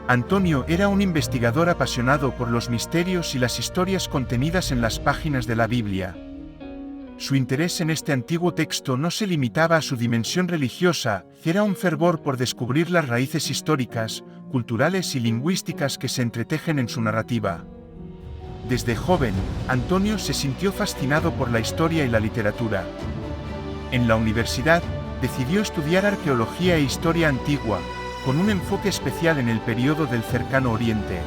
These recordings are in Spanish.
Antonio era un investigador apasionado por los misterios y las historias contenidas en las páginas de la Biblia. Su interés en este antiguo texto no se limitaba a su dimensión religiosa, era un fervor por descubrir las raíces históricas, culturales y lingüísticas que se entretejen en su narrativa. Desde joven, Antonio se sintió fascinado por la historia y la literatura. En la universidad, decidió estudiar arqueología e historia antigua, con un enfoque especial en el período del Cercano Oriente.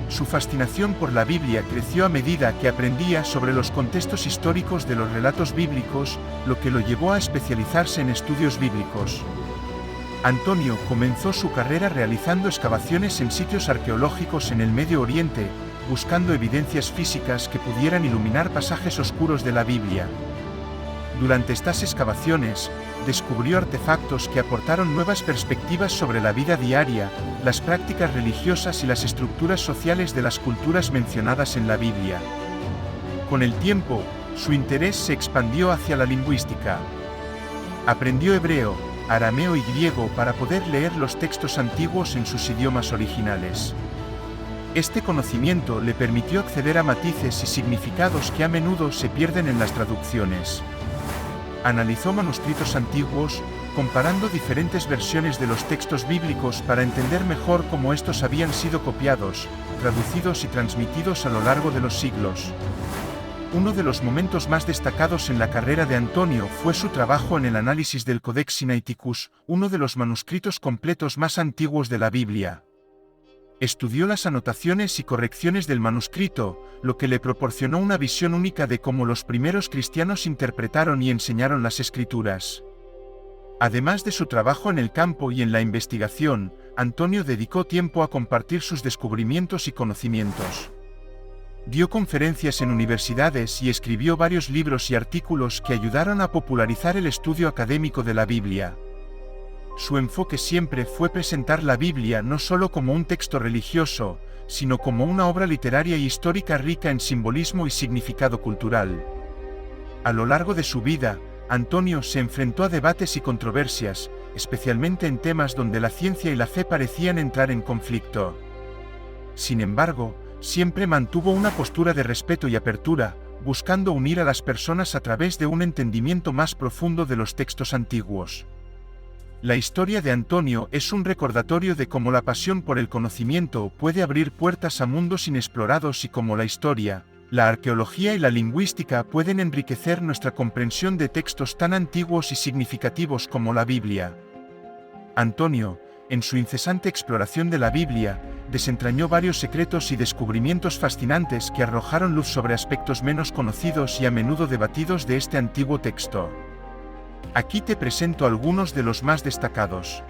Su fascinación por la Biblia creció a medida que aprendía sobre los contextos históricos de los relatos bíblicos, lo que lo llevó a especializarse en estudios bíblicos. Antonio comenzó su carrera realizando excavaciones en sitios arqueológicos en el Medio Oriente, buscando evidencias físicas que pudieran iluminar pasajes oscuros de la Biblia. Durante estas excavaciones, descubrió artefactos que aportaron nuevas perspectivas sobre la vida diaria, las prácticas religiosas y las estructuras sociales de las culturas mencionadas en la Biblia. Con el tiempo, su interés se expandió hacia la lingüística. Aprendió hebreo, arameo y griego para poder leer los textos antiguos en sus idiomas originales. Este conocimiento le permitió acceder a matices y significados que a menudo se pierden en las traducciones. Analizó manuscritos antiguos, comparando diferentes versiones de los textos bíblicos para entender mejor cómo estos habían sido copiados, traducidos y transmitidos a lo largo de los siglos. Uno de los momentos más destacados en la carrera de Antonio fue su trabajo en el análisis del Codex Sinaiticus, uno de los manuscritos completos más antiguos de la Biblia. Estudió las anotaciones y correcciones del manuscrito, lo que le proporcionó una visión única de cómo los primeros cristianos interpretaron y enseñaron las Escrituras. Además de su trabajo en el campo y en la investigación, Antonio dedicó tiempo a compartir sus descubrimientos y conocimientos. Dio conferencias en universidades y escribió varios libros y artículos que ayudaron a popularizar el estudio académico de la Biblia. Su enfoque siempre fue presentar la Biblia no solo como un texto religioso, sino como una obra literaria y histórica rica en simbolismo y significado cultural. A lo largo de su vida, Antonio se enfrentó a debates y controversias, especialmente en temas donde la ciencia y la fe parecían entrar en conflicto. Sin embargo, siempre mantuvo una postura de respeto y apertura, buscando unir a las personas a través de un entendimiento más profundo de los textos antiguos. La historia de Antonio es un recordatorio de cómo la pasión por el conocimiento puede abrir puertas a mundos inexplorados y cómo la historia, la arqueología y la lingüística pueden enriquecer nuestra comprensión de textos tan antiguos y significativos como la Biblia. Antonio, en su incesante exploración de la Biblia, desentrañó varios secretos y descubrimientos fascinantes que arrojaron luz sobre aspectos menos conocidos y a menudo debatidos de este antiguo texto. Aquí te presento algunos de los más destacados.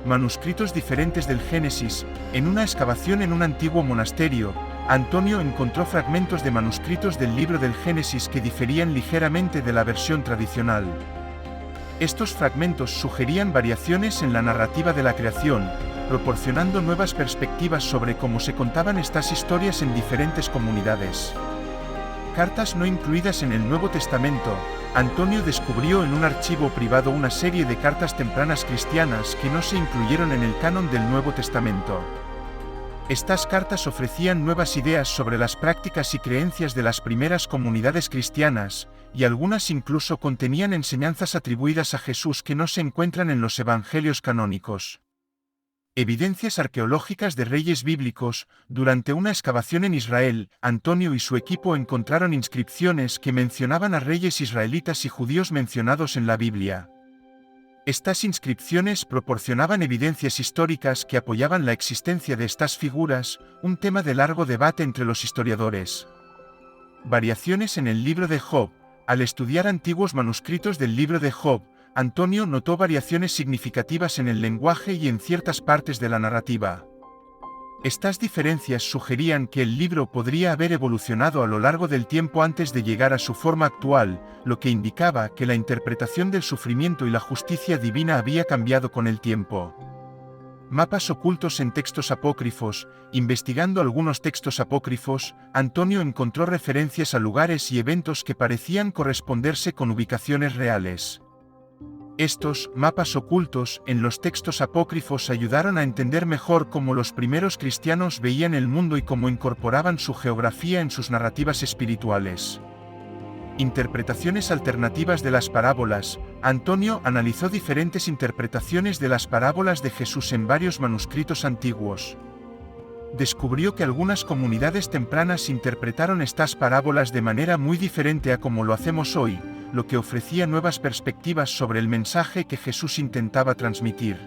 Manuscritos diferentes del Génesis. En una excavación en un antiguo monasterio, Antonio encontró fragmentos de manuscritos del libro del Génesis que diferían ligeramente de la versión tradicional. Estos fragmentos sugerían variaciones en la narrativa de la creación, proporcionando nuevas perspectivas sobre cómo se contaban estas historias en diferentes comunidades. Cartas no incluidas en el Nuevo Testamento. Antonio descubrió en un archivo privado una serie de cartas tempranas cristianas que no se incluyeron en el canon del Nuevo Testamento. Estas cartas ofrecían nuevas ideas sobre las prácticas y creencias de las primeras comunidades cristianas, y algunas incluso contenían enseñanzas atribuidas a Jesús que no se encuentran en los evangelios canónicos. Evidencias arqueológicas de reyes bíblicos. Durante una excavación en Israel, Antonio y su equipo encontraron inscripciones que mencionaban a reyes israelitas y judíos mencionados en la Biblia. Estas inscripciones proporcionaban evidencias históricas que apoyaban la existencia de estas figuras, un tema de largo debate entre los historiadores. Variaciones en el libro de Job. Al estudiar antiguos manuscritos del libro de Job, Antonio notó variaciones significativas en el lenguaje y en ciertas partes de la narrativa. Estas diferencias sugerían que el libro podría haber evolucionado a lo largo del tiempo antes de llegar a su forma actual, lo que indicaba que la interpretación del sufrimiento y la justicia divina había cambiado con el tiempo. Mapas ocultos en textos apócrifos. Investigando algunos textos apócrifos, Antonio encontró referencias a lugares y eventos que parecían corresponderse con ubicaciones reales. Estos mapas ocultos en los textos apócrifos ayudaron a entender mejor cómo los primeros cristianos veían el mundo y cómo incorporaban su geografía en sus narrativas espirituales. Interpretaciones alternativas de las parábolas. Antonio analizó diferentes interpretaciones de las parábolas de Jesús en varios manuscritos antiguos. Descubrió que algunas comunidades tempranas interpretaron estas parábolas de manera muy diferente a como lo hacemos hoy, lo que ofrecía nuevas perspectivas sobre el mensaje que Jesús intentaba transmitir.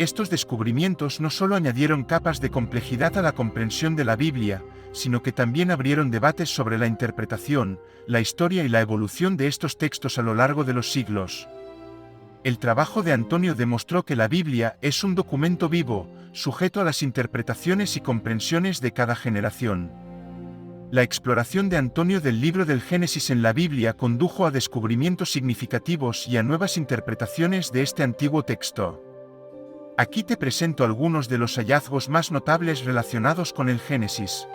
Estos descubrimientos no solo añadieron capas de complejidad a la comprensión de la Biblia, sino que también abrieron debates sobre la interpretación, la historia y la evolución de estos textos a lo largo de los siglos. El trabajo de Antonio demostró que la Biblia es un documento vivo, sujeto a las interpretaciones y comprensiones de cada generación. La exploración de Antonio del libro del Génesis en la Biblia condujo a descubrimientos significativos y a nuevas interpretaciones de este antiguo texto. Aquí te presento algunos de los hallazgos más notables relacionados con el Génesis.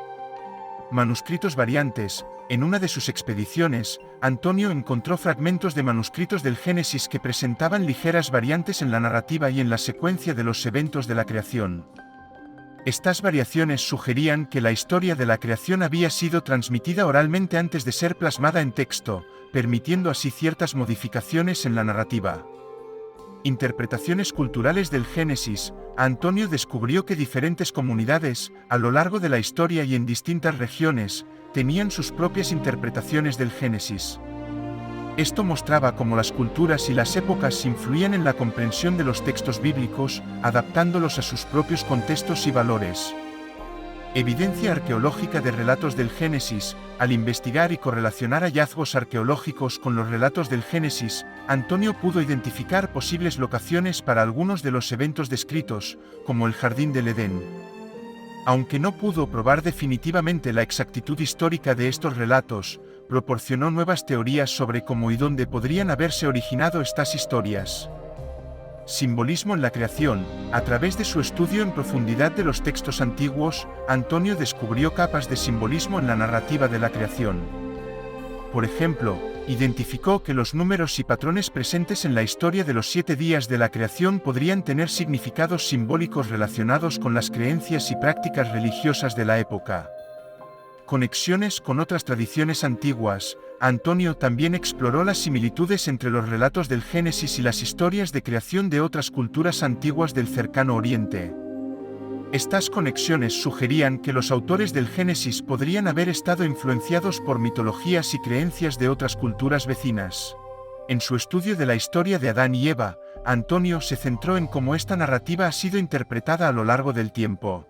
Manuscritos variantes. En una de sus expediciones, Antonio encontró fragmentos de manuscritos del Génesis que presentaban ligeras variantes en la narrativa y en la secuencia de los eventos de la creación. Estas variaciones sugerían que la historia de la creación había sido transmitida oralmente antes de ser plasmada en texto, permitiendo así ciertas modificaciones en la narrativa. Interpretaciones culturales del Génesis. Antonio descubrió que diferentes comunidades, a lo largo de la historia y en distintas regiones, tenían sus propias interpretaciones del Génesis. Esto mostraba cómo las culturas y las épocas influían en la comprensión de los textos bíblicos, adaptándolos a sus propios contextos y valores. Evidencia arqueológica de relatos del Génesis. Al investigar y correlacionar hallazgos arqueológicos con los relatos del Génesis, Antonio pudo identificar posibles locaciones para algunos de los eventos descritos, como el Jardín del Edén. Aunque no pudo probar definitivamente la exactitud histórica de estos relatos, proporcionó nuevas teorías sobre cómo y dónde podrían haberse originado estas historias. Simbolismo en la creación. A través de su estudio en profundidad de los textos antiguos, Antonio descubrió capas de simbolismo en la narrativa de la creación. Por ejemplo, identificó que los números y patrones presentes en la historia de los 7 días de la creación podrían tener significados simbólicos relacionados con las creencias y prácticas religiosas de la época. Conexiones con otras tradiciones antiguas. Antonio también exploró las similitudes entre los relatos del Génesis y las historias de creación de otras culturas antiguas del Cercano Oriente. Estas conexiones sugerían que los autores del Génesis podrían haber estado influenciados por mitologías y creencias de otras culturas vecinas. En su estudio de la historia de Adán y Eva, Antonio se centró en cómo esta narrativa ha sido interpretada a lo largo del tiempo.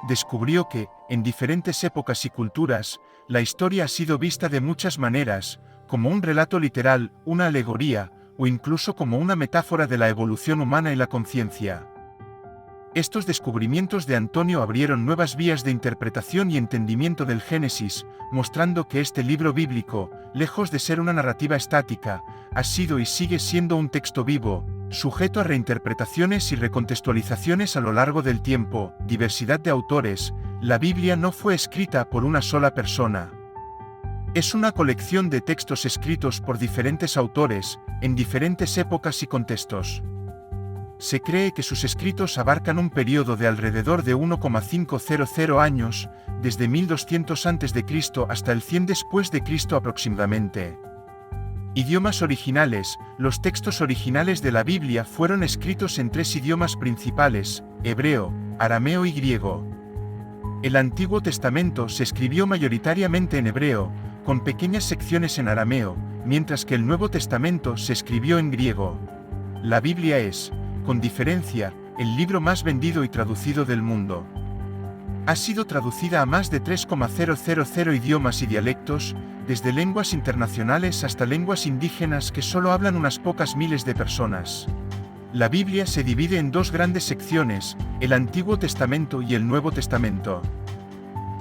Descubrió que, en diferentes épocas y culturas, la historia ha sido vista de muchas maneras, como un relato literal, una alegoría, o incluso como una metáfora de la evolución humana y la conciencia. Estos descubrimientos de Antonio abrieron nuevas vías de interpretación y entendimiento del Génesis, mostrando que este libro bíblico, lejos de ser una narrativa estática, ha sido y sigue siendo un texto vivo, sujeto a reinterpretaciones y recontextualizaciones a lo largo del tiempo. Diversidad de autores. La Biblia no fue escrita por una sola persona. Es una colección de textos escritos por diferentes autores, en diferentes épocas y contextos. Se cree que sus escritos abarcan un periodo de alrededor de 1,500 años, desde 1200 a.C. hasta el 100 después de Cristo aproximadamente. Idiomas originales. Los textos originales de la Biblia fueron escritos en 3 idiomas principales: hebreo, arameo y griego. El Antiguo Testamento se escribió mayoritariamente en hebreo, con pequeñas secciones en arameo, mientras que el Nuevo Testamento se escribió en griego. La Biblia es, con diferencia, el libro más vendido y traducido del mundo. Ha sido traducida a más de 3,000 idiomas y dialectos, desde lenguas internacionales hasta lenguas indígenas que solo hablan unas pocas miles de personas. La Biblia se divide en 2 grandes secciones, el Antiguo Testamento y el Nuevo Testamento.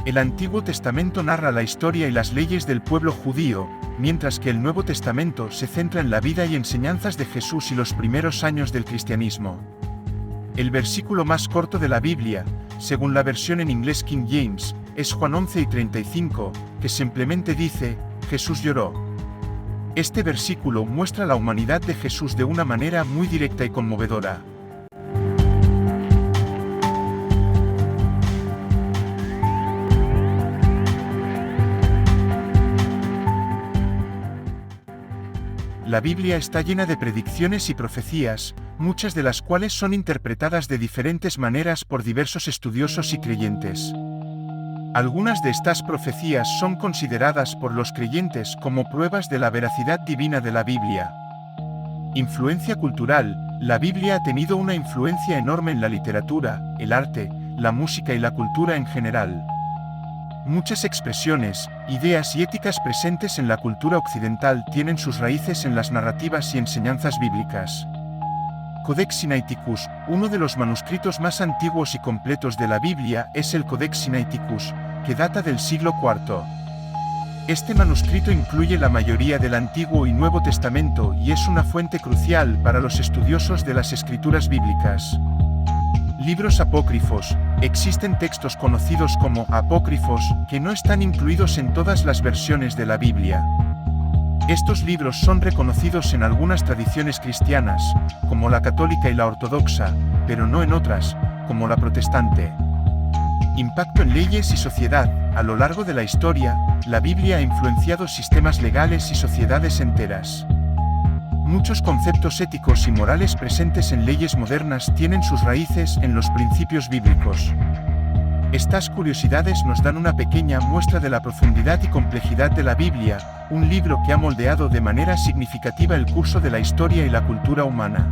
El Antiguo Testamento narra la historia y las leyes del pueblo judío, mientras que el Nuevo Testamento se centra en la vida y enseñanzas de Jesús y los primeros años del cristianismo. El versículo más corto de la Biblia, según la versión en inglés King James, es Juan 11:35, que simplemente dice: Jesús lloró. Este versículo muestra la humanidad de Jesús de una manera muy directa y conmovedora. La Biblia está llena de predicciones y profecías, muchas de las cuales son interpretadas de diferentes maneras por diversos estudiosos y creyentes. Algunas de estas profecías son consideradas por los creyentes como pruebas de la veracidad divina de la Biblia. Influencia cultural. La Biblia ha tenido una influencia enorme en la literatura, el arte, la música y la cultura en general. Muchas expresiones, ideas y éticas presentes en la cultura occidental tienen sus raíces en las narrativas y enseñanzas bíblicas. Codex Sinaiticus, uno de los manuscritos más antiguos y completos de la Biblia, es el Codex Sinaiticus, que data del siglo IV. Este manuscrito incluye la mayoría del Antiguo y Nuevo Testamento y es una fuente crucial para los estudiosos de las escrituras bíblicas. Libros apócrifos. Existen textos conocidos como apócrifos que no están incluidos en todas las versiones de la Biblia. Estos libros son reconocidos en algunas tradiciones cristianas, como la católica y la ortodoxa, pero no en otras, como la protestante. Impacto en leyes y sociedad. A lo largo de la historia, la Biblia ha influenciado sistemas legales y sociedades enteras. Muchos conceptos éticos y morales presentes en leyes modernas tienen sus raíces en los principios bíblicos. Estas curiosidades nos dan una pequeña muestra de la profundidad y complejidad de la Biblia, un libro que ha moldeado de manera significativa el curso de la historia y la cultura humana.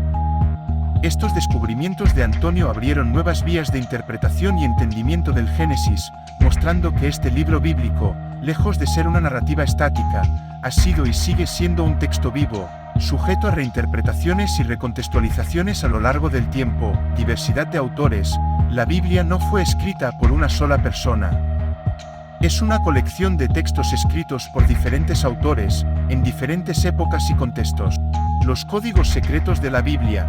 Estos descubrimientos de Antonio abrieron nuevas vías de interpretación y entendimiento del Génesis, mostrando que este libro bíblico, lejos de ser una narrativa estática, ha sido y sigue siendo un texto vivo, sujeto a reinterpretaciones y recontextualizaciones a lo largo del tiempo. Diversidad de autores. La Biblia no fue escrita por una sola persona. Es una colección de textos escritos por diferentes autores, en diferentes épocas y contextos. Los códigos secretos de la Biblia.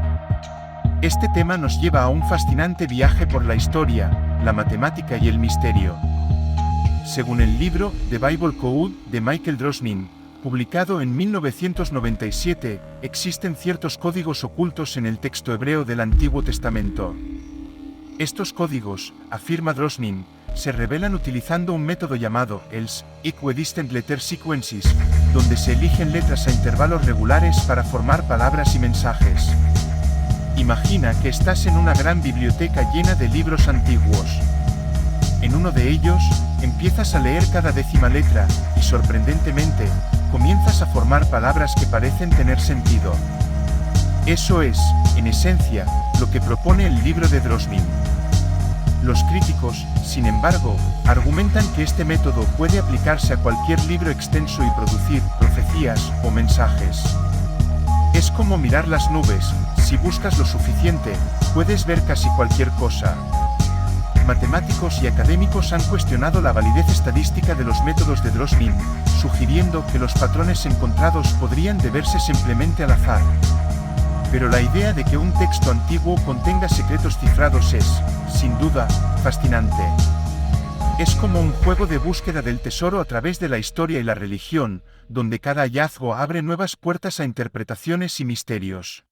Este tema nos lleva a un fascinante viaje por la historia, la matemática y el misterio. Según el libro The Bible Code de Michael Drosnin, publicado en 1997, existen ciertos códigos ocultos en el texto hebreo del Antiguo Testamento. Estos códigos, afirma Drosnin, se revelan utilizando un método llamado ELSE, Equidistant Letter Sequences, donde se eligen letras a intervalos regulares para formar palabras y mensajes. Imagina que estás en una gran biblioteca llena de libros antiguos. En uno de ellos, empiezas a leer cada décima letra, y sorprendentemente, comienzas a formar palabras que parecen tener sentido. Eso es, en esencia, lo que propone el libro de Drosnin. Los críticos, sin embargo, argumentan que este método puede aplicarse a cualquier libro extenso y producir profecías o mensajes. Es como mirar las nubes, si buscas lo suficiente, puedes ver casi cualquier cosa. Matemáticos y académicos han cuestionado la validez estadística de los métodos de Drosnin, sugiriendo que los patrones encontrados podrían deberse simplemente al azar. Pero la idea de que un texto antiguo contenga secretos cifrados es, sin duda, fascinante. Es como un juego de búsqueda del tesoro a través de la historia y la religión, donde cada hallazgo abre nuevas puertas a interpretaciones y misterios.